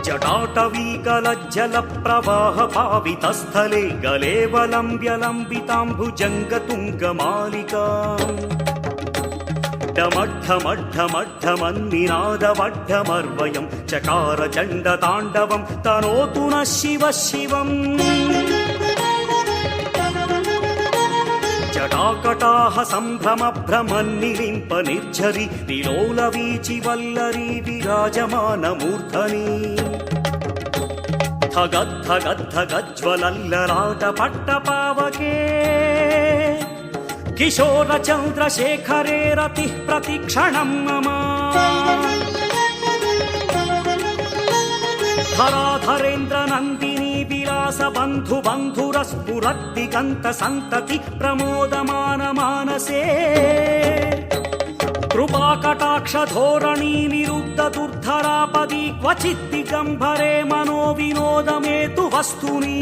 जटाटवीकलज्जलप्रवाहपावितस्थले गलेवलम्ब्यलम्बिताम्बुजङ्गतुङ्गमालिकाम् डमड्ढमड्ढमड्ढमन्निनादवड्ढमर्वयं चकार चण्डताण्डवं तनोतु नः शिवः शिवम् जटाकटाह सम्भ्रमभ्रमन्निलिम्प निर्झरि विलोलवीचि वल्लरी विराजमानमूर्धनि धगद्धगद्धगज्ज्वलल्ललाटपट्टपावके किशोरचन्द्रशेखरे रतिः प्रतिक्षणं मम धराधरेन्द्रनन्दिनी विलासबन्धुबन्धुरस्फुरद्दिगन्तसन्तति प्रमोदमानमानसे कृपाकटाक्षधोरणी निरुद्धदुर्धरापदी क्वचिद्दिगम्भरे मनोविनोदमेतु वस्तुनि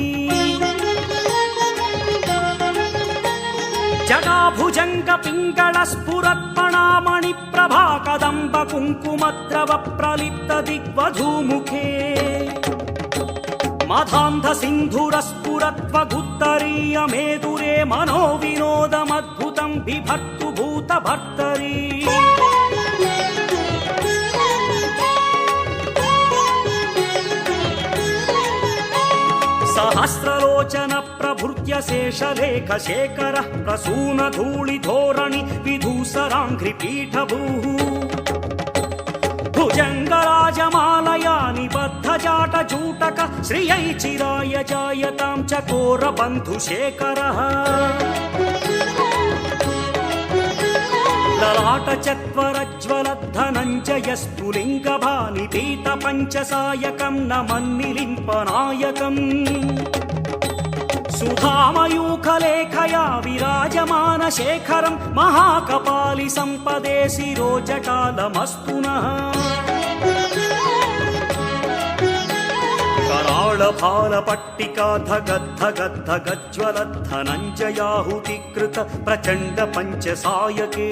जटाभुजङ्गपिङ्गळस्फुरत्पणामणिप्रभा कदम्बकुङ्कुमद्रव प्रलिप्तदिग्वधूमुखे मधान्धसिन्धुरस्फुरत्वगुत्तरीयमेदुरे मनोविनोदमद्भुतं बिभर्तु भूतभर्तरी सहस्रलोचन प्रभृत्य शेषलेखशेखरः प्रसूनधूलिधोरणि विधूसराङ्घ्रिपीठभूः भुजङ्गराजमालया निबद्धजाटजूटक श्रियै चिराय जायतां चकोरबन्धुशेखरः ललाटचत्वरज्वलद्धनञ्जयस्फुलिङ्गभानिपीतपञ्चसायकं नमन्निलिम्पनायकम् सुधामयूखलेखया विराजमानशेखरं महाकपालि सम्पदे शिरोजटालमस्तु नः कराळभालपट्टिका धगद्धगद्धगज्ज्वलद्धनञ्जयाहुतिकृत प्रचण्ड पञ्चसायके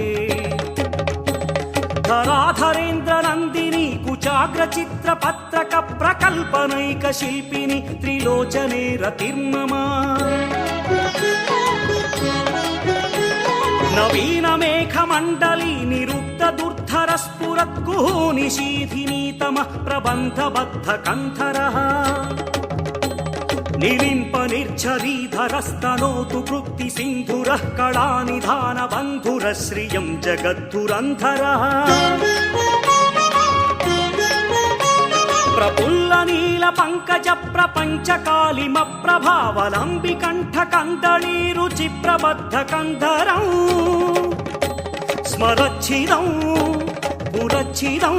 धराधरेन्द्रनन्दिनी कुचाग्रचित्रपत्रक प्रकल्पनैकशिल्पिनि त्रिलोचने रतिर्मम नवीनमेघमण्डली निरुद्धदुर्धरस्फुरत्कुहूनिशीधिनीतमः प्रबन्धबद्धकन्धरः निलिम्प निर्झरीधरस्तनोतु कृत्तिसिन्धुरः कलानिधानबन्धुरश्रियं जगद्धुरन्धरः प्रफुल्लनीलपङ्कजप्रपञ्चकालिमप्रभावलम्बिकण्ठकन्दलीरुचिप्रबद्धकन्धरं स्मरच्छिदं पुरच्छिदं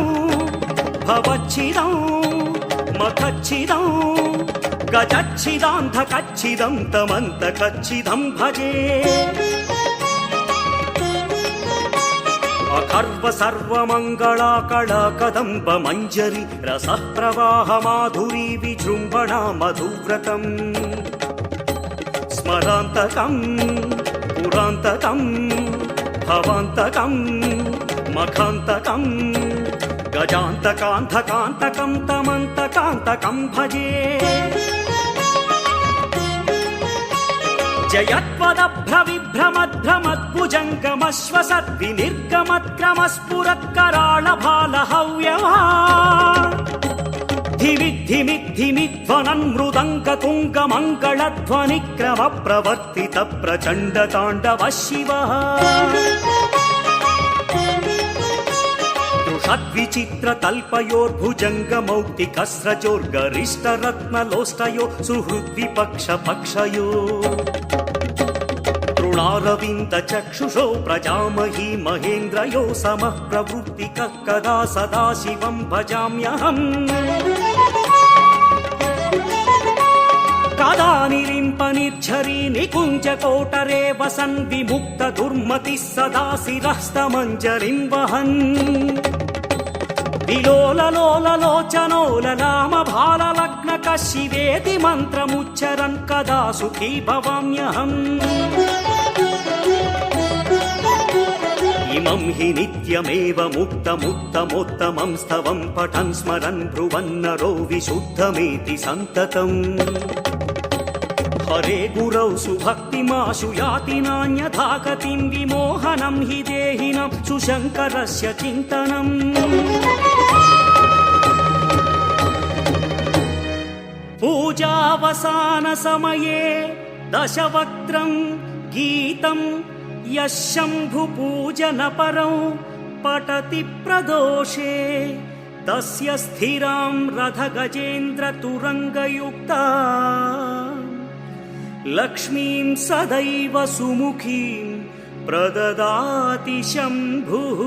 भवच्छिदं मखच्छिदं गजच्छिदान्धकच्छिदं तमन्तकच्छिदं भजे अखर्व सर्वमङ्गलाकला कदम्ब मञ्जरी रसः प्रवाह माधुरी विजृम्भणा मधुव्रतम् स्मरान्तकं पुरान्तकं भवान्तकं मखान्तकं गजान्तकान्धकान्तकं तमन्तकान्तकं भजे जयत्वदभ्रविभ्रमध्रमद्भुजङ्गमश्वसद्विनिर्गमत्क्रमस्फुरत्कराळभालहव्यवा धिमिद्धिमिद्धिमिध्वनन्मृदङ्गतुङ्गमङ्गलध्वनिक्रमप्रवर्तित प्रचण्डताण्डवः शिवः तृषद्विचित्रतल्पयोर्भुजङ्गमौक्तिकस्रजोर्गरिष्ठरत्नलोष्टयो सुहृद्विपक्षपक्षयो तृणारविन्दचक्षुषो प्रजामही महेन्द्रयो समः प्रवृत्तिकः कदा सदा शिवं भजाम्यहम् कदा निलिम्प निर्झरी निकुञ्जकोटरे वसन् विमुक्त दुर्मतिः सदा शिरस्तमञ्जरिं वहन् विलोललोललोचनो ललाम भाललग्नक शिवेति मन्त्रमुच्चरन् कदा सुखी भवाम्यहम् इमं हि नित्यमेव मुक्तमुत्तमोत्तमं स्तवं पठन् स्मरन् ब्रुवन्नरो विशुद्धमेति सन्ततम् हरे गुरौ सुभक्तिमाशु याति नान्यथा गतिं विमोहनं हि देहिनं सुशङ्करस्य चिन्तनम् पूजावसानसमये दशवक्त्रं गीतं यः शम्भुपूजनपरौ पठति प्रदोषे तस्य स्थिरां रथगजेन्द्रतुरङ्गयुक्ता लक्ष्मीं सदैव सुमुखीं प्रददाति शम्भुः।